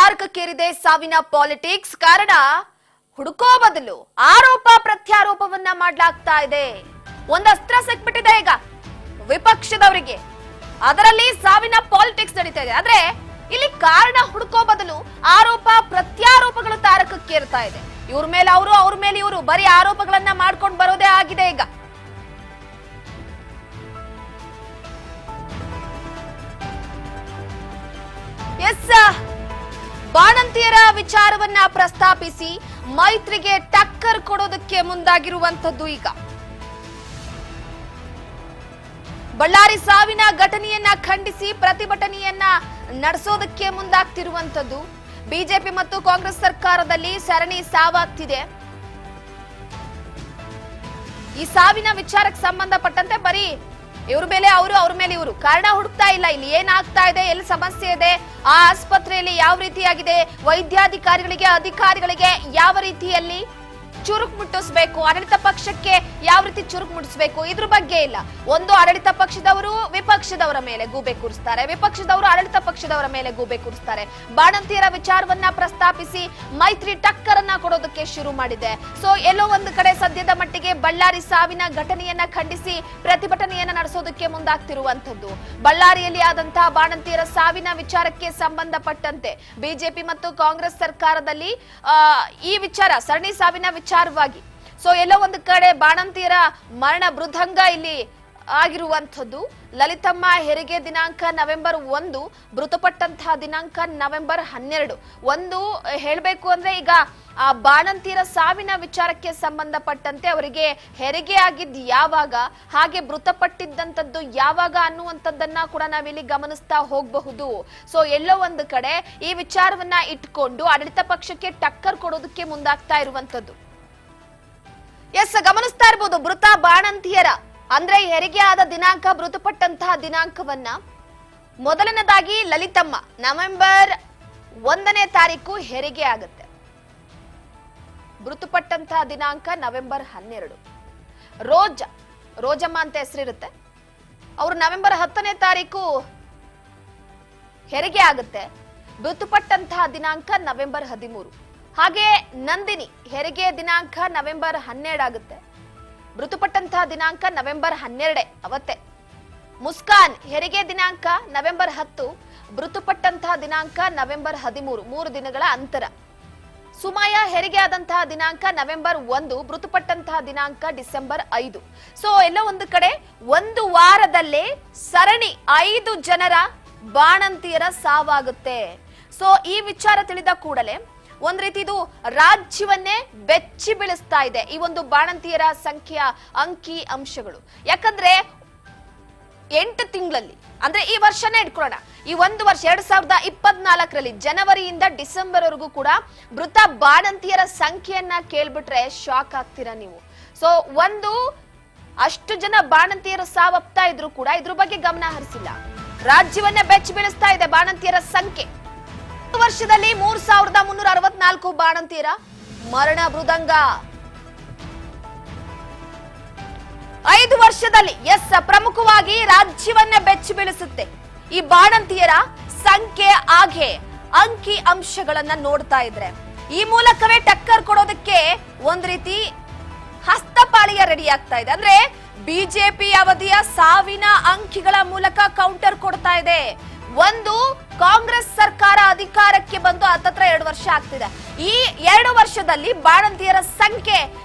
ತಾರಕಕ್ಕೇರಿದೆ ಸಾವಿನ ಪಾಲಿಟಿಕ್ಸ್. ಕಾರಣ ಹುಡುಕೋ ಬದಲು ಆರೋಪ ಪ್ರತ್ಯಾರೋಪವನ್ನ ಮಾಡಲಾಗ್ತಾ ಇದೆ. ಒಂದು ಅಸ್ತ್ರ ಸಿಕ್ಬಿಟ್ಟಿದೆ ಈಗ ವಿಪಕ್ಷದವರಿಗೆ, ಅದರಲ್ಲಿ ಸಾವಿನ ಪಾಲಿಟಿಕ್ಸ್ ನಡೀತಾ ಇದೆ. ಆದ್ರೆ ಇಲ್ಲಿ ಕಾರಣ ಹುಡುಕೋ ಬದಲು ಆರೋಪ ಪ್ರತ್ಯಾರೋಪಗಳು ತಾರಕಕ್ಕೇರ್ತಾ ಇದೆ. ಇವ್ರ ಮೇಲೆ ಅವರು, ಅವ್ರ ಮೇಲೆ ಇವರು, ಬರೀ ಆರೋಪಗಳನ್ನ ಮಾಡ್ಕೊಂಡು ಬರೋದೇ ಆಗಿದೆ ಈಗ. ಎಸ್, ಬಾಣಂತಿಯರ ವಿಚಾರವನ್ನ ಪ್ರಸ್ತಾಪಿಸಿ ಮೈತ್ರಿಗೆ ಟಕ್ಕರ್ ಕೊಡೋದಕ್ಕೆ ಮುಂದಾಗಿರುವಂತದ್ದು. ಈಗ ಬಳ್ಳಾರಿ ಸಾವಿನ ಘಟನೆಯನ್ನ ಖಂಡಿಸಿ ಪ್ರತಿಭಟನೆಯನ್ನ ನಡೆಸೋದಕ್ಕೆ ಮುಂದಾಗ್ತಿರುವಂತದ್ದು. ಬಿಜೆಪಿ ಮತ್ತು ಕಾಂಗ್ರೆಸ್ ಸರ್ಕಾರದಲ್ಲಿ ಸರಣಿ ಸಾವಾಗ್ತಿದೆ. ಈ ಸಾವಿನ ವಿಚಾರಕ್ಕೆ ಸಂಬಂಧಪಟ್ಟಂತೆ ಬರೀ ಇವ್ರ ಮೇಲೆ ಅವರು, ಅವ್ರ ಮೇಲೆ ಇವರು ಕಾರಣ ಹುಡುಕ್ತಾ ಇಲ್ಲ. ಇಲ್ಲಿ ಏನಾಗ್ತಾ ಇದೆ, ಎಲ್ಲಿ ಸಮಸ್ಯೆ ಇದೆ, ಆ ಆಸ್ಪತ್ರೆಯಲ್ಲಿ ಯಾವ ರೀತಿಯಾಗಿದೆ, ವೈದ್ಯಾಧಿಕಾರಿಗಳಿಗೆ ಅಧಿಕಾರಿಗಳಿಗೆ ಯಾವ ರೀತಿಯಲ್ಲಿ ಚುರುಕು ಮುಟ್ಟಿಸಬೇಕು, ಆಡಳಿತ ಪಕ್ಷಕ್ಕೆ ಯಾವ ರೀತಿ ಚುರುಕು ಮುಟ್ಟಿಸಬೇಕು, ಇದ್ರ ಬಗ್ಗೆ ಇಲ್ಲ. ಒಂದು ಆಡಳಿತ ಪಕ್ಷದವರು ವಿಪಕ್ಷದವರ ಮೇಲೆ ಗೂಬೆ ಕೂರಿಸ್ತಾರೆ, ವಿಪಕ್ಷದವರು ಆಡಳಿತ ಪಕ್ಷದವರ ಮೇಲೆ ಗೂಬೆ ಕೂರಿಸ್ತಾರೆ. ಬಾಣಂತಿಯರ ವಿಚಾರವನ್ನ ಪ್ರಸ್ತಾಪಿಸಿ ಮೈತ್ರಿ ಟಕ್ಕರನ್ನ ಕೊಡೋದಕ್ಕೆ ಶುರು ಮಾಡಿದೆ. ಸೊ ಎಲ್ಲೋ ಒಂದು ಕಡೆ ಸದ್ಯದ ಮಟ್ಟಿಗೆ ಬಳ್ಳಾರಿ ಸಾವಿನ ಘಟನೆಯನ್ನ ಖಂಡಿಸಿ ಪ್ರತಿಭಟನೆಯನ್ನ ನಡೆಸೋದಕ್ಕೆ ಮುಂದಾಗ್ತಿರುವಂತದ್ದು. ಬಳ್ಳಾರಿಯಲ್ಲಿ ಆದಂತಹ ಬಾಣಂತಿಯರ ಸಾವಿನ ವಿಚಾರಕ್ಕೆ ಸಂಬಂಧಪಟ್ಟಂತೆ ಬಿಜೆಪಿ ಮತ್ತು ಕಾಂಗ್ರೆಸ್ ಸರ್ಕಾರದಲ್ಲಿ ಈ ವಿಚಾರ ಸರಣಿ ಸಾವಿನ ವಿಚಾರವಾಗಿ ಸೊ ಎಲ್ಲೋ ಒಂದು ಕಡೆ ಬಾಣಂತಿಯರ ಮರಣ ಮೃದಂಗ ಇಲ್ಲಿ ಆಗಿರುವಂತದ್ದು. ಲಲಿತಮ್ಮ ಹೆರಿಗೆ ದಿನಾಂಕ ನವೆಂಬರ್ 1, ಮೃತಪಟ್ಟಂತಹ ದಿನಾಂಕ ನವೆಂಬರ್ 12. ಒಂದು ಹೇಳಬೇಕು ಅಂದ್ರೆ ಈಗ ಆ ಬಾಣಂತಿಯರ ಸಾವಿನ ವಿಚಾರಕ್ಕೆ ಸಂಬಂಧಪಟ್ಟಂತೆ ಅವರಿಗೆ ಹೆರಿಗೆ ಆಗಿದ್ದು ಯಾವಾಗ, ಹಾಗೆ ಮೃತಪಟ್ಟಿದ್ದಂಥದ್ದು ಯಾವಾಗ ಅನ್ನುವಂಥದ್ದನ್ನ ಕೂಡ ನಾವಿಲ್ಲಿ ಗಮನಿಸ್ತಾ ಹೋಗಬಹುದು. ಸೊ ಎಲ್ಲೋ ಒಂದು ಕಡೆ ಈ ವಿಚಾರವನ್ನ ಇಟ್ಕೊಂಡು ಆಡಳಿತ ಪಕ್ಷಕ್ಕೆ ಟಕ್ಕರ್ ಕೊಡೋದಕ್ಕೆ ಮುಂದಾಗ್ತಾ ಇರುವಂತದ್ದು. ಎಸ್, ಗಮನಿಸ್ತಾ ಇರಬಹುದು ಮೃತ ಬಾಣಂತಿಯರ ಅಂದ್ರೆ ಹೆರಿಗೆ ಆದ ದಿನಾಂಕ, ಮೃತಪಟ್ಟಂತಹ ದಿನಾಂಕವನ್ನ ಮೊದಲನೇದಾಗಿ ಲಲಿತಮ್ಮ ನವೆಂಬರ್ 1ನೇ ತಾರೀಕು ಹೆರಿಗೆ ಆಗುತ್ತೆ. ಮೃತಪಟ್ಟಂತಹ ದಿನಾಂಕ ನವೆಂಬರ್ 12. ರೋಜಮ್ಮ ಅಂತ ಹೆಸರಿರುತ್ತೆ. ಅವರು ನವೆಂಬರ್ 10ನೇ ತಾರೀಕು ಹೆರಿಗೆ ಆಗುತ್ತೆ. ಮೃತಪಟ್ಟಂತಹ ದಿನಾಂಕ ನವೆಂಬರ್ 13. ಹಾಗೆ ನಂದಿನಿ ಹೆರಿಗೆ ದಿನಾಂಕ ನವೆಂಬರ್ 12 ಆಗುತ್ತೆ. ಮೃತಪಟ್ಟಂತಹ ದಿನಾಂಕ ನವೆಂಬರ್ 12 ಅವತ್ತೇ. ಮುಸ್ಕಾನ್ ಹೆರಿಗೆ ದಿನಾಂಕ ನವೆಂಬರ್ 10, ಮೃತಪಟ್ಟಂತಹ ದಿನಾಂಕ ನವೆಂಬರ್ 13, 3 ದಿನಗಳ ಅಂತರ. ಸುಮಯ ಹೆರಿಗೆ ಆದಂತಹ ದಿನಾಂಕ ನವೆಂಬರ್ 1, ಮೃತಪಟ್ಟಂತಹ ದಿನಾಂಕ ಡಿಸೆಂಬರ್ 5. ಸೊ ಎಲ್ಲೋ ಒಂದು ಕಡೆ ಒಂದು ವಾರದಲ್ಲೇ ಸರಣಿ 5 ಜನರ ಬಾಣಂತಿಯರ ಸಾವಾಗುತ್ತೆ. ಸೊ ಈ ವಿಚಾರ ತಿಳಿದ ಕೂಡಲೇ ಒಂದ್ ರೀತಿ ಇದು ರಾಜ್ಯವನ್ನೇ ಬೆಚ್ಚಿ ಬೀಳಿಸ್ತಾ ಇದೆ ಈ ಒಂದು ಬಾಣಂತಿಯರ ಸಂಖ್ಯೆಯ ಅಂಕಿ ಅಂಶಗಳು. ಯಾಕಂದ್ರೆ 8 ತಿಂಗಳಲ್ಲಿ ಅಂದ್ರೆ ಈ ವರ್ಷನೇ ಇಟ್ಕೊಳ್ಳೋಣ, ಈ ಒಂದು ವರ್ಷ 2024ರಲ್ಲಿ ಜನವರಿಯಿಂದ ಡಿಸೆಂಬರ್ ವರೆಗೂ ಕೂಡ ಮೃತ ಬಾಣಂತಿಯರ ಸಂಖ್ಯೆಯನ್ನ ಕೇಳ್ಬಿಟ್ರೆ ಶಾಕ್ ಆಗ್ತೀರಾ ನೀವು. ಸೊ ಒಂದು ಅಷ್ಟು ಜನ ಬಾಣಂತಿಯರ ಸಾವಪ್ತಾ ಇದ್ರು ಕೂಡ ಇದ್ರ ಬಗ್ಗೆ ಗಮನ ಹರಿಸಿಲ್ಲ. ರಾಜ್ಯವನ್ನೇ ಬೆಚ್ಚಿ ಬೀಳಿಸ್ತಾ ಇದೆ ಬಾಣಂತಿಯರ ಸಂಖ್ಯೆ. ವರ್ಷದಲ್ಲಿ 3364 ಬಾಣಂತಿಯರ ಮರಣ ಮೃದಂಗ. 5 ವರ್ಷದಲ್ಲಿ ಎಸ್, ಪ್ರಮುಖವಾಗಿ ರಾಜ್ಯವನ್ನೇ ಬೆಚ್ಚಿ ಬೀಳಿಸುತ್ತೆ ಈ ಬಾಣಂತಿಯರ ಸಂಖ್ಯೆ. ಹಾಗೆ ಅಂಕಿ ಅಂಶಗಳನ್ನ ನೋಡ್ತಾ ಇದ್ರೆ ಈ ಮೂಲಕವೇ ಟಕ್ಕರ್ ಕೊಡೋದಕ್ಕೆ ಒಂದ್ ರೀತಿ ಹಸ್ತಪಾಳಿಯ ರೆಡಿ ಆಗ್ತಾ ಇದೆ. ಅಂದ್ರೆ ಬಿಜೆಪಿ ಅವಧಿಯ ಸಾವಿನ ಅಂಕಿಗಳ ಮೂಲಕ ಕೌಂಟರ್ ಕೊಡ್ತಾ ಇದೆ. ಒಂದು ಕಾಂಗ್ರೆಸ್ ಸರ್ಕಾರ ಅಧಿಕಾರಕ್ಕೆ ಬಂದು ಹತ್ತತ್ರ 2 ವರ್ಷ ಆಗ್ತಿದೆ. ಈ 2 ವರ್ಷದಲ್ಲಿ ಬಾಣಂತಿಯರ ಸಂಖ್ಯೆ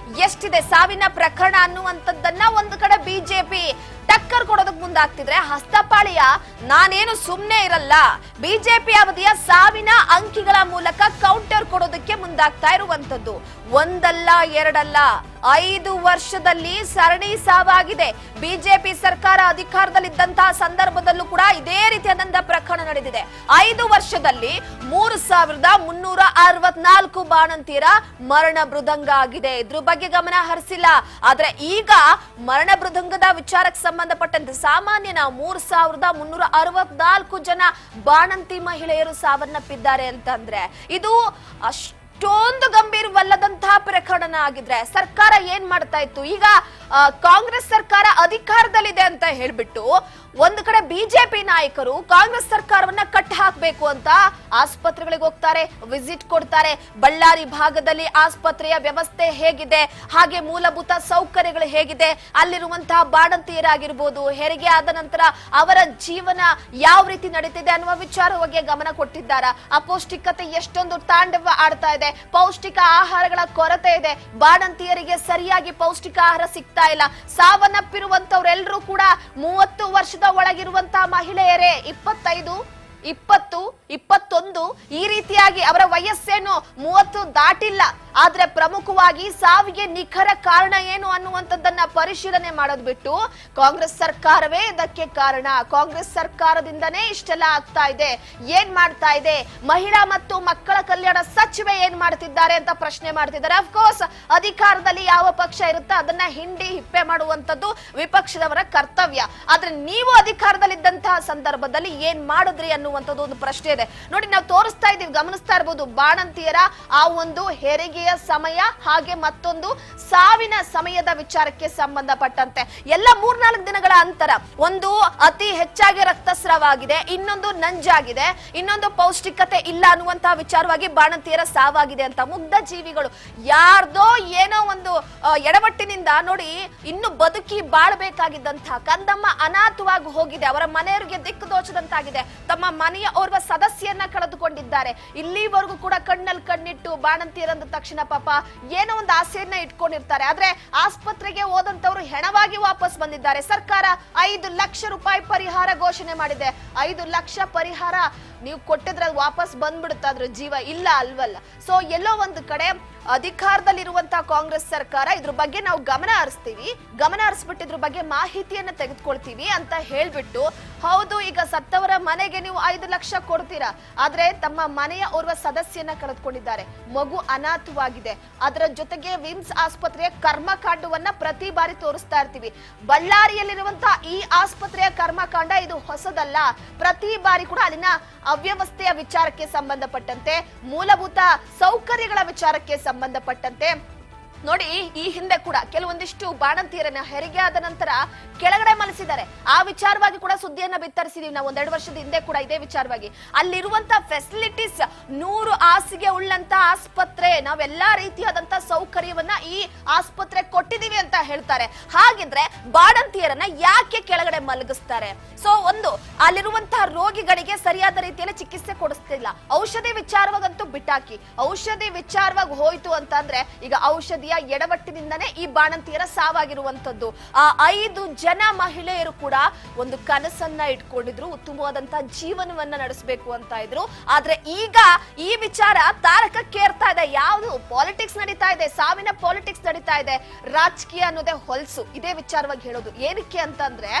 ಎಷ್ಟಿದೆ ಸಾವಿನ ಪ್ರಕರಣ ಅನ್ನುವಂಥದ್ದನ್ನ ಒಂದು ಕಡೆ ಬಿಜೆಪಿ ಟಕ್ಕರ್ ಕೊಡೋದಕ್ಕೆ ಮುಂದಾಗ್ತಿದ್ರೆ, ಹಸ್ತಪಾಳಿಯ ನಾನೇನು ಸುಮ್ನೆ ಇರಲ್ಲ, ಬಿಜೆಪಿ ಅವಧಿಯ ಸಾವಿನ ಅಂಕಿಗಳ ಮೂಲಕ ಕೌಂಟರ್ ಕೊಡೋದಕ್ಕೆ ಮುಂದಾಗ್ತಾ ಇರುವಂತದ್ದು. ಒಂದಲ್ಲ ಎರಡಲ್ಲ, 5 ವರ್ಷದಲ್ಲಿ ಸರಣಿ ಸಾವಾಗಿದೆ. ಬಿಜೆಪಿ ಸರ್ಕಾರ ಅಧಿಕಾರದಲ್ಲಿದ್ದಂತಹ ಸಂದರ್ಭದಲ್ಲೂ ಕೂಡ ಇದೇ ರೀತಿಯಾದಂತಹ ಪ್ರಕರಣ ನಡೆದಿದೆ. 5 ವರ್ಷದಲ್ಲಿ 3364 ಬಾಣಂತಿಯರ ಮರಣ ಮೃದಂಗ ಆಗಿದೆ. ಇದ್ರ ಬಗ್ಗೆ ಗಮನ ಹರಿಸಿಲ್ಲ. ಆದ್ರೆ ಈಗ ಮರಣ ಮೃದಂಗದ ವಿಚಾರಕ್ಕೆ ಸಂಬಂಧಪಟ್ಟಂತೆ ಸಾಮಾನ್ಯ ನಾವು 3364 ಜನ ಬಾಣಂತಿ ಮಹಿಳೆಯರು ಸಾವನ್ನಪ್ಪಿದ್ದಾರೆ ಅಂತಂದ್ರೆ ಇದು ಅಷ್ಟೊಂದು ಗಂಭೀರವಲ್ಲದಂತಹ ಪ್ರಕರಣ ಆಗಿದ್ರೆ ಸರ್ಕಾರ ಏನ್ ಮಾಡ್ತಾ ಇತ್ತು? ಈಗ ಕಾಂಗ್ರೆಸ್ ಸರ್ಕಾರ ಅಧಿಕಾರದಲ್ಲಿದೆ ಅಂತ ಹೇಳ್ಬಿಟ್ಟು ಒಂದು ಕಡೆ ಬಿಜೆಪಿ ನಾಯಕರು ಕಾಂಗ್ರೆಸ್ ಸರ್ಕಾರವನ್ನ ಕಟ್ಟ ಹಾಕಬೇಕು ಅಂತ ಆಸ್ಪತ್ರೆಗಳಿಗೆ ಹೋಗ್ತಾರೆ, ವಿಸಿಟ್ ಕೊಡ್ತಾರೆ. ಬಳ್ಳಾರಿ ಭಾಗದಲ್ಲಿ ಆಸ್ಪತ್ರೆಯ ವ್ಯವಸ್ಥೆ ಹೇಗಿದೆ, ಹಾಗೆ ಮೂಲಭೂತ ಸೌಕರ್ಯಗಳು ಹೇಗಿದೆ, ಅಲ್ಲಿರುವಂತಹ ಬಾಣಂತಿಯರಾಗಿರ್ಬೋದು, ಹೆರಿಗೆ ಆದ ನಂತರ ಅವರ ಜೀವನ ಯಾವ ರೀತಿ ನಡೀತಿದೆ ಅನ್ನುವ ವಿಚಾರವಾಗಿ ಗಮನ ಕೊಟ್ಟಿದ್ದಾರೆ. ಅಪೌಷ್ಟಿಕತೆ ಎಷ್ಟೊಂದು ತಾಂಡವ ಆಡ್ತಾ ಇದೆ, ಪೌಷ್ಟಿಕ ಆಹಾರಗಳ ಕೊರತೆ ಇದೆ, ಬಾಣಂತಿಯರಿಗೆ ಸರಿಯಾಗಿ ಪೌಷ್ಟಿಕ ಆಹಾರ ಸಿಗ್ತಾ ಇಲ್ಲ. ಸಾವನ್ನಪ್ಪಿರುವಂತವರೆಲ್ಲರೂ ಕೂಡ 30 ವರ್ಷದ ಒಳಗಿರುವಂತಹ ಮಹಿಳೆಯರೇ, 25, 20, 21 ಈ ರೀತಿಯಾಗಿ ಅವರ ವಯಸ್ಸೇನು 30 ದಾಟಿಲ್ಲ. ಆದ್ರೆ ಪ್ರಮುಖವಾಗಿ ಸಾವಿಗೆ ನಿಖರ ಕಾರಣ ಏನು ಅನ್ನುವಂಥದ್ದನ್ನ ಪರಿಶೀಲನೆ ಮಾಡೋದು ಬಿಟ್ಟು ಕಾಂಗ್ರೆಸ್ ಸರ್ಕಾರವೇ ಇದಕ್ಕೆ ಕಾರಣ, ಕಾಂಗ್ರೆಸ್ ಸರ್ಕಾರದಿಂದನೇ ಇಷ್ಟೆಲ್ಲ ಆಗ್ತಾ ಇದೆ, ಏನ್ ಮಾಡ್ತಾ ಇದೆ, ಮಹಿಳಾ ಮತ್ತು ಮಕ್ಕಳ ಕಲ್ಯಾಣ ಸಚಿವೆ ಏನ್ ಮಾಡ್ತಿದ್ದಾರೆ ಅಂತ ಪ್ರಶ್ನೆ ಮಾಡ್ತಿದ್ದಾರೆ. ಅಫ್ಕೋರ್ಸ್ ಅಧಿಕಾರದಲ್ಲಿ ಯಾವ ಪಕ್ಷ ಇರುತ್ತೋ ಅದನ್ನ ಹಿಂಡಿ ಹಿಪ್ಪೆ ಮಾಡುವಂತದ್ದು ವಿಪಕ್ಷದವರ ಕರ್ತವ್ಯ. ಆದ್ರೆ ನೀವು ಅಧಿಕಾರದಲ್ಲಿದ್ದಂತಹ ಸಂದರ್ಭದಲ್ಲಿ ಏನ್ ಮಾಡಿದ್ರಿ ಅನ್ನುವಂಥದ್ದು ಒಂದು ಪ್ರಶ್ನೆ ಇದೆ. ನೋಡಿ, ನಾವು ತೋರಿಸ್ತಾ ಇದೀವಿ, ಗಮನಿಸ್ತಾ ಇರಬಹುದು, ಬಾಣಂತಿಯರ ಆ ಒಂದು ಹೆರಿಗೆ ಸಮಯ ಹಾಗೆ ಮತ್ತೊಂದು ಸಾವಿನ ಸಮಯದ ವಿಚಾರಕ್ಕೆ ಸಂಬಂಧಪಟ್ಟಂತೆ ಎಲ್ಲ 3-4 ದಿನಗಳ ಅಂತರ, ಒಂದು ಅತಿ ಹೆಚ್ಚಾಗಿ ರಕ್ತಸ್ರಾವ ಆಗಿದೆ, ಇನ್ನೊಂದು ನಂಜಾಗಿದೆ, ಇನ್ನೊಂದು ಪೌಷ್ಟಿಕತೆ ಇಲ್ಲ ಅನ್ನುವಂತಹ ವಿಚಾರವಾಗಿ ಬಾಣಂತಿಯರ ಸಾವಾಗಿದೆ ಅಂತ. ಮುಗ್ಧ ಜೀವಿಗಳು ಯಾರ್ದೋ ಏನೋ ಒಂದು ಎಡವಟ್ಟಿನಿಂದ ನೋಡಿ ಇನ್ನು ಬದುಕಿ ಬಾಳ್ಬೇಕಾಗಿದ್ದಂತಹ ಕಂದಮ್ಮ ಅನಾಥವಾಗಿ ಹೋಗಿದೆ, ಅವರ ಮನೆಯವರಿಗೆ ದಿಕ್ಕು ದೋಚದಂತಾಗಿದೆ, ತಮ್ಮ ಮನೆಯ ಓರ್ವ ಸದಸ್ಯನ್ನ ಕಳೆದುಕೊಂಡಿದ್ದಾರೆ. ಇಲ್ಲಿವರೆಗೂ ಕೂಡ ಕಣ್ಣಲ್ಲಿ ಕಣ್ಣಿಟ್ಟು ಬಾಣಂತಿಯರಂದ ತಕ್ಷಣ ಪಾಪ ಏನೋ ಒಂದು ಆಸೆಯನ್ನ ಇಟ್ಕೊಂಡಿರ್ತಾರೆ. ಆದ್ರೆ ಆಸ್ಪತ್ರೆಗೆ ಹೋದಂತವ್ರು ಹೆಣವಾಗಿ ವಾಪಸ್ ಬಂದಿದ್ದಾರೆ. ಸರ್ಕಾರ 5 ಲಕ್ಷ ರೂಪಾಯಿ ಪರಿಹಾರ ಘೋಷಣೆ ಮಾಡಿದೆ. 5 ಲಕ್ಷ ಪರಿಹಾರ ನೀವು ಕೊಟ್ಟಿದ್ರೆ ವಾಪಸ್ ಬಂದ್ಬಿಡುತ್ತೆ, ಅದ್ರ ಜೀವ ಇಲ್ಲ ಅಲ್ವಲ್ಲ. ಸೊ ಎಲ್ಲೋ ಒಂದು ಕಡೆ ಅಧಿಕಾರದಲ್ಲಿರುವಂತಹ ಕಾಂಗ್ರೆಸ್ ಸರ್ಕಾರ ಇದ್ರ ಬಗ್ಗೆ ನಾವು ಗಮನ ಹರಿಸ್ತೀವಿ, ಗಮನ ಹರಿಸ್ಬಿಟ್ಟು ಇದ್ರ ಬಗ್ಗೆ ಮಾಹಿತಿಯನ್ನ ತೆಗೆದುಕೊಳ್ತೀವಿ ಅಂತ ಹೇಳ್ಬಿಟ್ಟು, ಹೌದು ಈಗ ಸತ್ತವರ ಮನೆಗೆ ನೀವು 5 ಲಕ್ಷ ಕೊಡ್ತೀರಾ, ಆದ್ರೆ ತಮ್ಮ ಮನೆಯ ಓರ್ವ ಸದಸ್ಯನ ಕಳೆದುಕೊಂಡಿದ್ದಾರೆ, ಮಗು ಅನಾಥವಾಗಿದೆ. ಅದರ ಜೊತೆಗೆ ವಿಮ್ಸ್ ಆಸ್ಪತ್ರೆಯ ಕರ್ಮಕಾಂಡವನ್ನ ಪ್ರತಿ ಬಾರಿ ತೋರಿಸ್ತಾ ಇರ್ತೀವಿ. ಬಳ್ಳಾರಿಯಲ್ಲಿರುವಂತಹ ಈ ಆಸ್ಪತ್ರೆಯ ಕರ್ಮಕಾಂಡ ಇದು ಹೊಸದಲ್ಲ. ಪ್ರತಿ ಬಾರಿ ಕೂಡ ಅಲ್ಲಿನ ಅವ್ಯವಸ್ಥೆಯ ವಿಚಾರಕ್ಕೆ ಸಂಬಂಧಪಟ್ಟಂತೆ, ಮೂಲಭೂತ ಸೌಕರ್ಯಗಳ ವಿಚಾರಕ್ಕೆ ಸಂಬಂಧಪಟ್ಟಂತೆ ನೋಡಿ, ಈ ಹಿಂದೆ ಕೂಡ ಕೆಲವೊಂದಿಷ್ಟು ಬಾಣಂತಿಯರನ್ನ ಹೆರಿಗೆ ಆದ ನಂತರ ಕೆಳಗಡೆ ಮಲಸಿದ್ದಾರೆ. ಆ ವಿಚಾರವಾಗಿ ಕೂಡ ಸುದ್ದಿಯನ್ನ ಬಿತ್ತರಿಸಿದೀವಿ ನಾವು 1-2 ವರ್ಷದ ಹಿಂದೆ ಕೂಡ ಇದೇ ವಿಚಾರವಾಗಿ. ಅಲ್ಲಿರುವಂತಹ ಫೆಸಿಲಿಟೀಸ್ 100 ಹಾಸಿಗೆ ಉಳ್ಳಂತ ಆಸ್ಪತ್ರೆ, ನಾವೆಲ್ಲಾ ರೀತಿಯಾದಂತಹ ಸೌಕರ್ಯವನ್ನ ಈ ಆಸ್ಪತ್ರೆ ಕೊಟ್ಟಿದೀವಿ ಅಂತ ಹೇಳ್ತಾರೆ. ಹಾಗಿದ್ರೆ ಬಾಣಂತಿಯರನ್ನ ಯಾಕೆ ಕೆಳಗಡೆ ಮಲಗಿಸ್ತಾರೆ? ಸೊ ಒಂದು ಅಲ್ಲಿರುವಂತಹ ರೋಗಿಗಳಿಗೆ ಸರಿಯಾದ ರೀತಿಯಲ್ಲಿ ಚಿಕಿತ್ಸೆ ಕೊಡಿಸ್ತಿಲ್ಲ. ಔಷಧಿ ವಿಚಾರವಾಗಂತೂ ಬಿಟ್ಟಾಕಿ, ಔಷಧಿ ವಿಚಾರವಾಗಿ ಹೋಯ್ತು ಅಂತಂದ್ರೆ ಈಗ ಔಷಧಿಯ ಎಡವಟ್ಟಿನಿಂದನೇ ಈ ಬಾಣಂತಿಯರ ಸಾವಾಗಿರುವಂತದ್ದು. ಆ 5 ಜನ ಮಹಿಳೆಯರು ಕೂಡ ಒಂದು ಕನಸನ್ನ ಇಟ್ಕೊಂಡಿದ್ರು, ಉತ್ತಮವಾದಂತಹ ಜೀವನವನ್ನ ನಡೆಸಬೇಕು ಅಂತ ಇದ್ರು. ಆದ್ರೆ ಈಗ ಈ ವಿಚಾರ ತಾರಕಕ್ಕೇರ್ತಾ ಇದೆ. ಯಾವುದು ಪಾಲಿಟಿಕ್ಸ್ ನಡೀತಾ ಇದೆ, ಸಾವಿನ ಪಾಲಿಟಿಕ್ಸ್ ನಡೀತಾ ಇದೆ, ರಾಜಕೀಯ ಅನ್ನೋದೇ ಹೊಲಸು. ಇದೇ ವಿಚಾರವಾಗಿ ಹೇಳೋದು ಏನಕ್ಕೆ ಅಂತಂದ್ರೆ,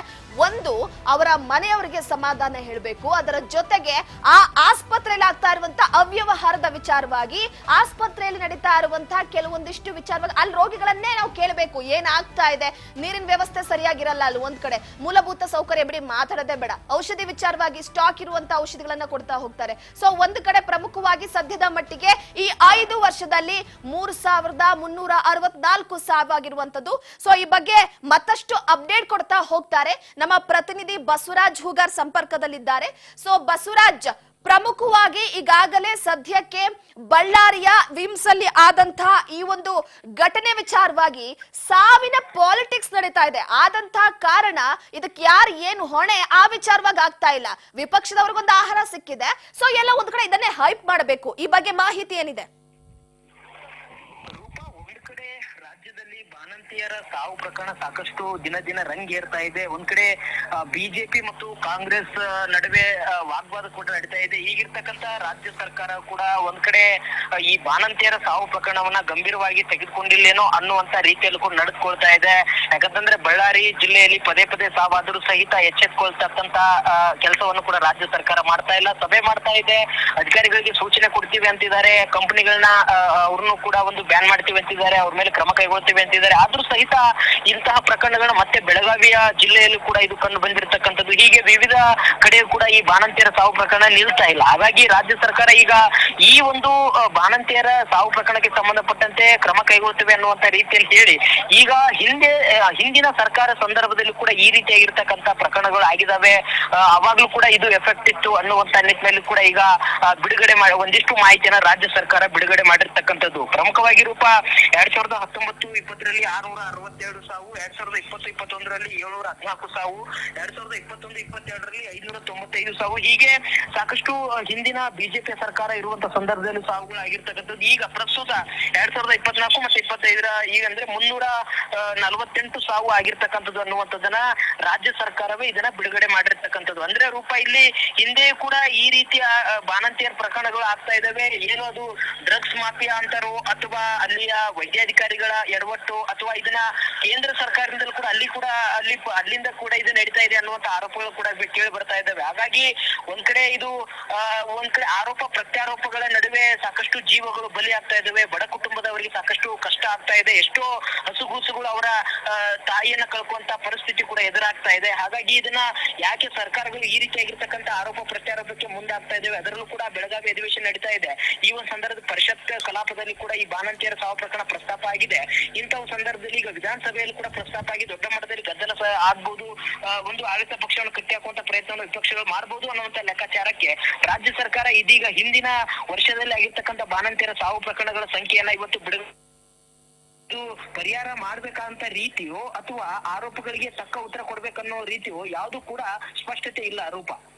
ಒಂದು ಅವರ ಮನೆಯವರಿಗೆ ಸಮಾಧಾನ ಹೇಳಬೇಕು, ಅದರ ಜೊತೆಗೆ ಆ ಆಸ್ಪತ್ರೆಯಲ್ಲಿ ಆಗ್ತಾ ಇರುವಂತಹ ಅವ್ಯವಹಾರದ ವಿಚಾರವಾಗಿ, ಆಸ್ಪತ್ರೆಯಲ್ಲಿ ನಡೀತಾ ಇರುವಂತಹ ಕೆಲವೊಂದಿಷ್ಟು ವಿಚಾರವಾಗಿ ಅಲ್ಲಿ ರೋಗಿಗಳನ್ನೇ ನಾವು ಕೇಳಬೇಕು, ಏನಾಗ್ತಾ ಇದೆ, ನೀರಿನ ವ್ಯವಸ್ಥೆ ಸರಿಯಾಗಿರಲ್ಲ ಅಲ್ಲಿ ಒಂದ್ ಕಡೆ, ಮೂಲಭೂತ ಸೌಕರ್ಯ ಬಿಡಿ ಮಾತಾಡೋದೇ ಬೇಡ, ಔಷಧಿ ವಿಚಾರವಾಗಿ ಸ್ಟಾಕ್ ಇರುವಂತಹ ಔಷಧಿಗಳನ್ನ ಕೊಡ್ತಾ ಹೋಗ್ತಾರೆ. ಸೊ ಒಂದ್ ಕಡೆ ಪ್ರಮುಖವಾಗಿ ಸದ್ಯದ ಮಟ್ಟಿಗೆ ಈ 5 ವರ್ಷದಲ್ಲಿ 3364 ಸಾವಾಗಿರುವಂತದ್ದು. ಸೊ ಈ ಬಗ್ಗೆ ಮತ್ತಷ್ಟು ಅಪ್ಡೇಟ್ ಕೊಡ್ತಾ ಹೋಗ್ತಾರೆ ನಮ್ಮ ಪ್ರತಿನಿಧಿ ಬಸವರಾಜ್ ಹೂಗಾರ್ ಸಂಪರ್ಕದಲ್ಲಿದ್ದಾರೆ. ಸೊ ಬಸವರಾಜ್, ಪ್ರಮುಖವಾಗಿ ಈಗಾಗಲೇ ಸದ್ಯಕ್ಕೆ ಬಳ್ಳಾರಿಯ ವಿಮ್ಸ್ ಅಲ್ಲಿ ಆದಂತಹ ಈ ಒಂದು ಘಟನೆ ವಿಚಾರವಾಗಿ ಸಾವಿನ ಪಾಲಿಟಿಕ್ಸ್ ನಡೀತಾ ಇದೆ. ಆದಂತಹ ಕಾರಣ ಇದಕ್ಕೆ ಯಾರು ಏನು ಹೊಣೆ ಆ ವಿಚಾರವಾಗಿ ಆಗ್ತಾ ಇಲ್ಲ. ವಿಪಕ್ಷದವ್ರಿಗೊಂದು ಆಹಾರ ಸಿಕ್ಕಿದೆ, ಸೊ ಎಲ್ಲ ಒಂದ್ ಕಡೆ ಇದನ್ನೇ ಹೈಪ್ ಮಾಡಬೇಕು. ಈ ಬಗ್ಗೆ ಮಾಹಿತಿ ಏನಿದೆ? ಬಾಣಂತಿಯರ ಸಾವು ಪ್ರಕರಣ ಸಾಕಷ್ಟು ದಿನ ರಂಗೇರ್ತಾ ಇದೆ. ಒಂದ್ ಕಡೆ ಬಿಜೆಪಿ ಮತ್ತು ಕಾಂಗ್ರೆಸ್ ನಡುವೆ ವಾಗ್ವಾದ ಕೂಡ ನಡೀತಾ ಇದೆ. ಈಗಿರ್ತಕ್ಕಂತ ರಾಜ್ಯ ಸರ್ಕಾರ ಕೂಡ ಒಂದ್ ಕಡೆ ಈ ಬಾಣಂತಿಯರ ಸಾವು ಪ್ರಕರಣವನ್ನ ಗಂಭೀರವಾಗಿ ತೆಗೆದುಕೊಂಡಿಲ್ಲೇನೋ ಅನ್ನುವಂತ ರೀತಿಯಲ್ಲಿ ಕೂಡ ನಡೆದುಕೊಳ್ತಾ ಇದೆ. ಯಾಕಂತಂದ್ರೆ ಬಳ್ಳಾರಿ ಜಿಲ್ಲೆಯಲ್ಲಿ ಪದೇ ಸಾವಾದರೂ ಸಹಿತ ಎಚ್ಚೆತ್ಕೊಳ್ತಕ್ಕಂತ ಕೆಲಸವನ್ನು ಕೂಡ ರಾಜ್ಯ ಸರ್ಕಾರ ಮಾಡ್ತಾ ಇಲ್ಲ. ಸಭೆ ಮಾಡ್ತಾ ಇದೆ, ಅಧಿಕಾರಿಗಳಿಗೆ ಸೂಚನೆ ಕೊಡ್ತೀವಿ ಅಂತಿದ್ದಾರೆ, ಕಂಪನಿಗಳನ್ನ ಅವ್ರನ್ನು ಕೂಡ ಒಂದು ಬ್ಯಾನ್ ಮಾಡ್ತೀವಿ ಅಂತಿದ್ದಾರೆ, ಅವ್ರ ಮೇಲೆ ಕ್ರಮ ಕೈಗೊಳ್ತೀವಿ ಅಂತಿದ್ದಾರೆ. ಮಾಡಿದ್ದಾರೆ. ಆದ್ರೂ ಸಹಿತ ಇಂತಹ ಪ್ರಕರಣಗಳು ಮತ್ತೆ ಬೆಳಗಾವಿಯ ಜಿಲ್ಲೆಯಲ್ಲೂ ಕೂಡ ಇದು ಕಂಡು ಬಂದಿರತಕ್ಕಂಥದ್ದು. ಹೀಗೆ ವಿವಿಧ ಕಡೆ ಕೂಡ ಈ ಬಾಣಂತಿಯರ ಸಾವು ಪ್ರಕರಣ ನಿಲ್ತಾ ಇಲ್ಲ. ಹಾಗಾಗಿ ರಾಜ್ಯ ಸರ್ಕಾರ ಈಗ ಈ ಒಂದು ಬಾಣಂತಿಯರ ಸಾವು ಪ್ರಕರಣಕ್ಕೆ ಸಂಬಂಧಪಟ್ಟಂತೆ ಕ್ರಮ ಕೈಗೊಳ್ಳುತ್ತೇವೆ ಅನ್ನುವಂತ ರೀತಿಯಲ್ಲಿ ಹೇಳಿ ಈಗ ಹಿಂದಿನ ಸರ್ಕಾರ ಸಂದರ್ಭದಲ್ಲಿ ಕೂಡ ಈ ರೀತಿಯಾಗಿರ್ತಕ್ಕಂಥ ಪ್ರಕರಣಗಳು ಆಗಿದಾವೆ. ಅವಾಗ್ಲೂ ಕೂಡ ಇದು ಎಫೆಕ್ಟ್ ಇತ್ತು ಅನ್ನುವಂತ ನಿಟ್ಟಿನಲ್ಲಿ ಕೂಡ ಈಗ ಬಿಡುಗಡೆ ಮಾಡಿ ಒಂದಿಷ್ಟು ಮಾಹಿತಿಯನ್ನ ರಾಜ್ಯ ಸರ್ಕಾರ ಬಿಡುಗಡೆ ಮಾಡಿರ್ತಕ್ಕಂಥದ್ದು. ಪ್ರಮುಖವಾಗಿ ರೂಪ 2019-20ರಲ್ಲಿ 662 ಸಾವು, 2020-2021ರಲ್ಲಿ 714 ಸಾವು, 2021-2022ರಲ್ಲಿ 595 ಸಾವು. ಹೀಗೆ ಸಾಕಷ್ಟು ಹಿಂದಿನ ಬಿಜೆಪಿ ಸರ್ಕಾರ ಇರುವಂತ ಸಂದರ್ಭದಲ್ಲಿ ಸಾವುಗಳು ಆಗಿರ್ತಕ್ಕಂಥದ್ದು. ಈಗ ಪ್ರಸ್ತುತ 2024 ಮತ್ತೆ 25ರ ಈಗ ಅಂದ್ರೆ 348 ಸಾವು ಆಗಿರ್ತಕ್ಕಂಥದ್ದು ಅನ್ನುವಂಥದ್ದನ್ನ ರಾಜ್ಯ ಸರ್ಕಾರವೇ ಇದನ್ನ ಬಿಡುಗಡೆ ಮಾಡಿರ್ತಕ್ಕಂಥದ್ದು. ಅಂದ್ರೆ ರೂಪ ಇಲ್ಲಿ ಹಿಂದೆ ಕೂಡ ಈ ರೀತಿಯ ಬಾಣಂತಿಯರ ಪ್ರಕರಣಗಳು ಆಗ್ತಾ ಇದಾವೆ. ಏನು ಅದು ಡ್ರಗ್ಸ್ ಮಾಫಿಯಾ ಅಂತಾರೋ ಅಥವಾ ಅಲ್ಲಿಯ ವೈದ್ಯಾಧಿಕಾರಿಗಳ ಎಡವಟ್ಟು ಅಥವಾ ಇದನ್ನ ಕೇಂದ್ರ ಸರ್ಕಾರದಿಂದಲೂ ಕೂಡ ಅಲ್ಲಿಂದ ಕೂಡ ಇದು ನಡೀತಾ ಇದೆ ಅನ್ನುವಂತ ಆರೋಪಗಳು ಕೂಡ ಕೇಳಿ ಬರ್ತಾ ಇದ್ದಾವೆ. ಹಾಗಾಗಿ ಒಂದ್ ಕಡೆ ಆರೋಪ ಪ್ರತ್ಯಾರೋಪಗಳ ನಡುವೆ ಸಾಕಷ್ಟು ಜೀವಗಳು ಬಲಿ ಆಗ್ತಾ ಇದ್ದಾವೆ. ಬಡ ಕುಟುಂಬದವರಿಗೆ ಸಾಕಷ್ಟು ಕಷ್ಟ ಆಗ್ತಾ ಇದೆ. ಎಷ್ಟೋ ಹಸುಗೂಸುಗಳು ಅವರ ತಾಯಿಯನ್ನ ಕಳ್ಕೊಂತ ಪರಿಸ್ಥಿತಿ ಕೂಡ ಎದುರಾಗ್ತಾ ಇದೆ. ಹಾಗಾಗಿ ಇದನ್ನ ಯಾಕೆ ಸರ್ಕಾರಗಳು ಈ ರೀತಿಯಾಗಿರ್ತಕ್ಕಂಥ ಆರೋಪ ಪ್ರತ್ಯಾರೋಪಕ್ಕೆ ಮುಂದಾಗ್ತಾ ಇದ್ದೇವೆ. ಅದರಲ್ಲೂ ಕೂಡ ಬೆಳಗಾವಿ ಅಧಿವೇಶನ ನಡೀತಾ ಇದೆ. ಈ ಒಂದು ಸಂದರ್ಭದ ಪರಿಷತ್ ಕಲಾಪದಲ್ಲಿ ಕೂಡ ಈ ಬಾಣಂತಿಯರ ಸಾವು ಪ್ರಕರಣ ಪ್ರಸ್ತಾಪ ಆಗಿದೆ. ಇಂತಹ ಸಂದರ್ಭದಲ್ಲಿ ಈಗ ವಿಧಾನಸಭೆಯಲ್ಲಿ ಕೂಡ ಪ್ರಸ್ತಾಪ ಆಗಿ ದೊಡ್ಡ ಮಟ್ಟದಲ್ಲಿ ಗದ್ದಲ ಆಗ್ಬಹುದು. ಒಂದು ಆಡಳಿತ ಪಕ್ಷವನ್ನು ಕಟ್ಟಿ ಹಾಕುವಂತ ಪ್ರಯತ್ನವನ್ನು ವಿಪಕ್ಷಗಳು ಮಾಡಬಹುದು ಅನ್ನುವಂತ ಲೆಕ್ಕಾಚಾರಕ್ಕೆ ರಾಜ್ಯ ಸರ್ಕಾರ ಇದೀಗ ಹಿಂದಿನ ವರ್ಷದಲ್ಲಿ ಆಗಿರ್ತಕ್ಕಂಥ ಬಾಣಂತಿಯರ ಸಾವು ಪ್ರಕರಣಗಳ ಸಂಖ್ಯೆಯನ್ನ ಇವತ್ತು ಪರಿಹಾರ ಮಾಡ್ಬೇಕಂತ ರೀತಿಯೋ ಅಥವಾ ಆರೋಪಗಳಿಗೆ ತಕ್ಕ ಉತ್ತರ ಕೊಡ್ಬೇಕನ್ನೋ ರೀತಿಯೋ ಯಾವುದು ಕೂಡ ಸ್ಪಷ್ಟತೆ ಇಲ್ಲ ರೂಪ.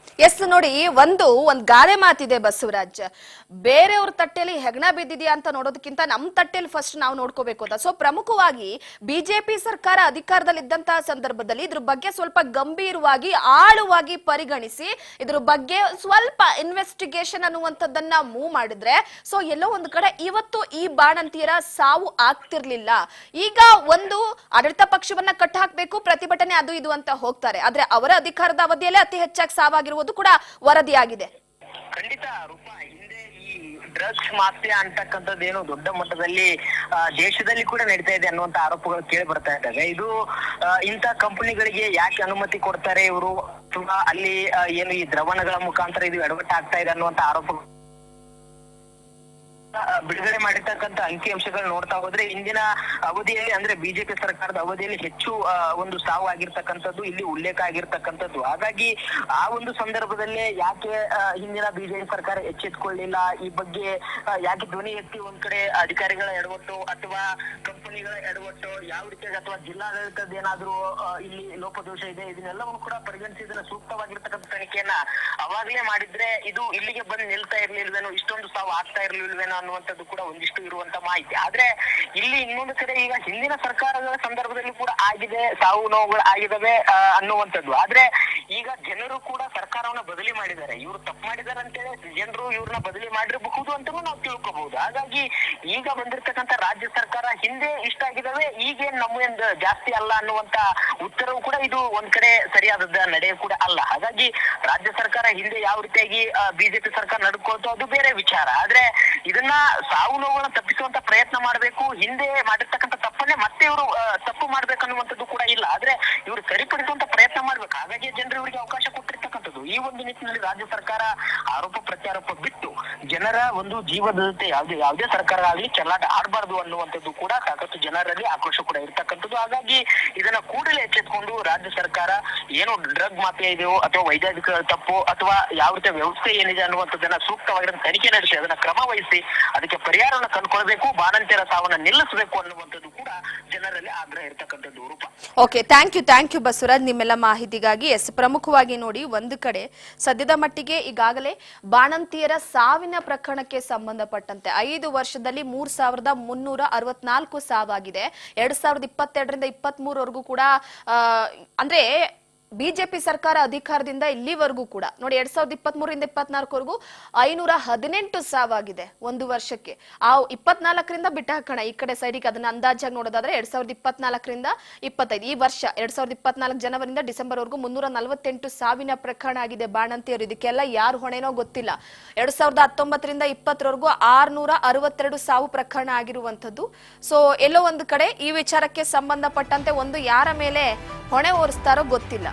ಎಸ್ ನೋಡಿ, ಒಂದ್ ಗಾದೆ ಮಾತಿದೆ ಬಸವರಾಜ್, ಬೇರೆಯವ್ರ ತಟ್ಟೆಯಲ್ಲಿ ಹೆಗಣ ಬಿದ್ದಿದ್ಯಾ ಅಂತ ನೋಡೋದಕ್ಕಿಂತ ನಮ್ ತಟ್ಟೆಯಲ್ಲಿ ಫಸ್ಟ್ ನಾವು ನೋಡ್ಕೋಬೇಕು ಅಂತ. ಸೊ ಪ್ರಮುಖವಾಗಿ ಬಿಜೆಪಿ ಸರ್ಕಾರ ಅಧಿಕಾರದಲ್ಲಿದ್ದಂತಹ ಸಂದರ್ಭದಲ್ಲಿ ಇದ್ರ ಬಗ್ಗೆ ಸ್ವಲ್ಪ ಗಂಭೀರವಾಗಿ ಆಳವಾಗಿ ಪರಿಗಣಿಸಿ ಇದ್ರ ಬಗ್ಗೆ ಸ್ವಲ್ಪ ಇನ್ವೆಸ್ಟಿಗೇಷನ್ ಅನ್ನುವಂಥದ್ದನ್ನ ಮೂವ್ ಮಾಡಿದ್ರೆ ಸೊ ಎಲ್ಲೋ ಒಂದು ಕಡೆ ಇವತ್ತು ಈ ಬಾಣಂತಿಯರ ಸಾವು ಆಗ್ತಿರ್ಲಿಲ್ಲ. ಈಗ ಒಂದು ಆಡಳಿತ ಪಕ್ಷವನ್ನ ಕಟ್ಟ ಹಾಕ್ಬೇಕು, ಪ್ರತಿಭಟನೆ ಅದು ಇದು ಅಂತ ಹೋಗ್ತಾರೆ. ಆದ್ರೆ ಅವರ ಅಧಿಕಾರದ ಅವಧಿಯಲ್ಲೇ ಅತಿ ಹೆಚ್ಚಾಗಿ ಸಾವಾಗಿರುವುದು ಕೂಡ ವರದಿಯಾಗಿದೆ. ಖಂಡಿತ ರೂಪ, ಹಿಂದೆ ಈ ಡ್ರಗ್ಸ್ ಮಾಫಿಯಾ ಅಂತಕ್ಕಂಥದ್ದೇನು ದೊಡ್ಡ ಮಟ್ಟದಲ್ಲಿ ದೇಶದಲ್ಲಿ ಕೂಡ ನಡೀತಾ ಇದೆ ಅನ್ನುವಂತ ಆರೋಪಗಳು ಕೇಳಿ ಬರ್ತಾ ಇದ್ದಾವೆ. ಇದು ಇಂಥ ಕಂಪನಿಗಳಿಗೆ ಯಾಕೆ ಅನುಮತಿ ಕೊಡ್ತಾರೆ ಇವರು, ಅಲ್ಲಿ ಏನು ಈ ದ್ರವಣಗಳ ಮುಖಾಂತರ ಇದು ಎಡವಟ್ಟು ಆಗ್ತಾ ಇದೆ ಅನ್ನುವಂತ ಆರೋಪ ಬಿಡುಗಡೆ ಮಾಡಿರ್ತಕ್ಕಂಥ ಅಂಕಿಅಂಶಗಳು ನೋಡ್ತಾ ಹೋದ್ರೆ ಇಂದಿನ ಅವಧಿಯಲ್ಲಿ ಅಂದ್ರೆ ಬಿಜೆಪಿ ಸರ್ಕಾರದ ಅವಧಿಯಲ್ಲಿ ಹೆಚ್ಚು ಒಂದು ಸಾವು ಆಗಿರ್ತಕ್ಕಂಥದ್ದು ಇಲ್ಲಿ ಉಲ್ಲೇಖ ಆಗಿರ್ತಕ್ಕಂಥದ್ದು. ಹಾಗಾಗಿ ಆ ಒಂದು ಸಂದರ್ಭದಲ್ಲೇ ಯಾಕೆ ಹಿಂದಿನ ಬಿಜೆಪಿ ಸರ್ಕಾರ ಎಚ್ಚೆತ್ಕೊಳ್ಳಿಲ್ಲ, ಈ ಬಗ್ಗೆ ಯಾಕೆ ಧ್ವನಿ ಎತ್ತಿ ಒಂದ್ ಕಡೆ ಅಧಿಕಾರಿಗಳ ಎಡವಟ್ಟು ಅಥವಾ ಕಂಪನಿಗಳ ಎಡವಟ್ಟು ಯಾವ ರೀತಿಯಾಗಿ ಅಥವಾ ಜಿಲ್ಲಾಡಳಿತದ ಏನಾದ್ರೂ ಇಲ್ಲಿ ಲೋಪದೋಷ ಇದೆ, ಇದನ್ನೆಲ್ಲವನ್ನು ಕೂಡ ಪರಿಗಣಿಸಿ ಇದನ್ನ ಸೂಕ್ತವಾಗಿರ್ತಕ್ಕಂಥ ತನಿಖೆಯನ್ನ ಅವಾಗಲೇ ಮಾಡಿದ್ರೆ ಇದು ಇಲ್ಲಿಗೆ ಬಂದು ನಿಲ್ತಾ ಇರ್ಲಿಲ್ವೇನೋ, ಇಷ್ಟೊಂದು ಸಾವು ಆಗ್ತಾ ಇರ್ಲಿಲ್ವೇನೋ ಅನ್ನುವಂಥದ್ದು ಕೂಡ ಒಂದಿಷ್ಟು ಇರುವಂತ ಮಾಹಿತಿ. ಆದ್ರೆ ಇಲ್ಲಿ ಇನ್ನೊಂದು ಕಡೆ ಈಗ ಹಿಂದಿನ ಸರ್ಕಾರಗಳ ಸಂದರ್ಭದಲ್ಲಿ ಕೂಡ ಆಗಿದೆ, ಸಾವು ನೋವುಗಳು ಆಗಿದಾವೆ ಅನ್ನುವಂಥದ್ದು. ಆದ್ರೆ ಈಗ ಜನರು ಕೂಡ ಸರ್ಕಾರವನ್ನ ಬದಲಿ ಮಾಡಿದ್ದಾರೆ. ಇವ್ರು ತಪ್ಪು ಮಾಡಿದಾರೆ ಅಂತೇಳಿ ಜನರು ಇವ್ರನ್ನ ಬದಲಿ ಮಾಡಿರಬಹುದು ಅಂತಲೂ ನಾವು ತಿಳ್ಕೋಬಹುದು. ಹಾಗಾಗಿ ಈಗ ಬಂದಿರತಕ್ಕಂತ ರಾಜ್ಯ ಸರ್ಕಾರ ಹಿಂದೆ ಇಷ್ಟ ಆಗಿದಾವೆ, ಈಗೇನ್ ನಮ್ಮೇನ್ ಜಾಸ್ತಿ ಅಲ್ಲ ಅನ್ನುವಂತ ಉತ್ತರವು ಕೂಡ ಇದು ಒಂದ್ ಕಡೆ ಸರಿಯಾದ ನಡೆ ಕೂಡ ಅಲ್ಲ. ಹಾಗಾಗಿ ರಾಜ್ಯ ಸರ್ಕಾರ ಹಿಂದೆ ಯಾವ ರೀತಿಯಾಗಿ ಬಿಜೆಪಿ ಸರ್ಕಾರ ನಡ್ಕೊಳ್ತೋ ಅದು ಬೇರೆ ವಿಚಾರ. ಆದ್ರೆ ಇದನ್ನ ಸಾವು ನೋವುಗಳನ್ನ ತಪ್ಪಿಸುವಂತ ಪ್ರಯತ್ನ ಮಾಡಬೇಕು. ಹಿಂದೆ ಮಾಡಿರ್ತಕ್ಕಂಥ ತಪ್ಪನ್ನೇ ಮತ್ತೆ ಇವರು ತಪ್ಪು ಮಾಡ್ಬೇಕನ್ನುವಂಥದ್ದು ಕೂಡ ಇಲ್ಲ. ಆದ್ರೆ ಇವರು ಸರಿಪಡಿಸುವಂತ ಪ್ರಯತ್ನ ಮಾಡ್ಬೇಕು. ಹಾಗಾಗಿ ಜನರು ಇವರಿಗೆ ಅವಕಾಶ ಕೊಟ್ಟಿರ್ತಕ್ಕಂಥದ್ದು. ಈ ಒಂದು ನಿಟ್ಟಿನಲ್ಲಿ ರಾಜ್ಯ ಸರ್ಕಾರ ಆರೋಪ ಪ್ರತ್ಯಾರೋಪ ಬಿಟ್ಟು ಜನರ ಒಂದು ಜೀವದ ಜೊತೆ ಯಾವುದೇ ಸರ್ಕಾರ ಆಗಲಿ ಚೆಲ್ಲಾಟ ಆಡಬಾರ್ದು ಅನ್ನುವಂಥದ್ದು ಕೂಡ ಸಾಕಷ್ಟು ಜನರಲ್ಲಿ ಆಕ್ರೋಶ ಕೂಡ ಇರ್ತಕ್ಕಂಥದ್ದು. ಹಾಗಾಗಿ ಇದನ್ನ ಕೂಡಲೇ ಎಚ್ಚೆತ್ಕೊಂಡು ರಾಜ್ಯ ಸರ್ಕಾರ ಏನು ಡ್ರಗ್ ಮಾಫಿಯಾ ಇದೆಯೋ ಅಥವಾ ವೈದ್ಯಾಧಿಕಾರ ತಪ್ಪು ಅಥವಾ ಯಾವ ರೀತಿಯ ವ್ಯವಸ್ಥೆ ಏನಿದೆ ಅನ್ನುವಂಥದ್ದನ್ನ ಸೂಕ್ತವಾಗಿರೋ ತನಿಖೆ ನಡೆಸಿ ಅದನ್ನ ಕ್ರಮ ವಹಿಸಿ ಅದಕ್ಕೆ ಪರಿಹಾರವನ್ನು ಕಂಡುಕೊಳ್ಬೇಕು, ಬಾಣಂತಿಯರ ಸಾವನ್ನ ನಿಲ್ಲಿಸಬೇಕು ಅನ್ನುವಂಥದ್ದು ಕೂಡ ಜನರಲ್ಲಿ ಆಗ್ರಹ ಇರ್ತಕ್ಕಂಥದ್ದು ರೂಪ. ಓಕೆ, ಥ್ಯಾಂಕ್ ಯು ಬಸವರಾಜ್ ನಿಮ್ಮೆಲ್ಲ ಮಾಹಿತಿಗಾಗಿ. ಎಸ್, ಪ್ರಮುಖವಾಗಿ ನೋಡಿ, ಒಂದು ಕಡೆ ಸದ್ಯದ ಮಟ್ಟಿಗೆ ಈಗಾಗಲೇ ಬಾಣಂತಿಯರ ಸಾವಿನ ಪ್ರಕರಣಕ್ಕೆ ಸಂಬಂಧಪಟ್ಟಂತೆ 5 ವರ್ಷದಲ್ಲಿ 3364 ಸಾವಾಗಿದೆ. 2022ರಿಂದ 23ವರೆಗೂ ಕೂಡ ಅಂದ್ರೆ ಬಿಜೆಪಿ ಸರ್ಕಾರ ಅಧಿಕಾರದಿಂದ ಇಲ್ಲಿವರೆಗೂ ಕೂಡ ನೋಡಿ 2023 24ವರೆಗೂ 518 ಸಾವಾಗಿದೆ ಒಂದು ವರ್ಷಕ್ಕೆ. ಆ 24ರಿಂದ ಬಿಟ್ಟ ಹಾಕೋಣ ಈ ಕಡೆ ಸೈಡಿಗೆ, ಅದನ್ನ ಅಂದಾಜಾಗಿ ನೋಡೋದಾದ್ರೆ 2024ರಿಂದ 25 ಈ ವರ್ಷ 2024 ಜನವರಿಯಿಂದ ಡಿಸೆಂಬರ್ ವರೆಗೂ 348 ಸಾವಿನ ಪ್ರಕರಣ ಆಗಿದೆ ಬಾಣಂತಿಯರು. ಇದಕ್ಕೆಲ್ಲ ಯಾರು ಹೊಣೆನೋ ಗೊತ್ತಿಲ್ಲ. 2019ರಿಂದ 20ವರೆಗೂ 662 ಸಾವು ಪ್ರಕರಣ ಆಗಿರುವಂತದ್ದು. ಸೊ ಎಲ್ಲೋ ಒಂದು ಕಡೆ ಈ ವಿಚಾರಕ್ಕೆ ಸಂಬಂಧಪಟ್ಟಂತೆ ಒಂದು ಯಾರ ಮೇಲೆ ಹೊಣೆ ಹೊರಿಸ್ತಾರೋ ಗೊತ್ತಿಲ್ಲ.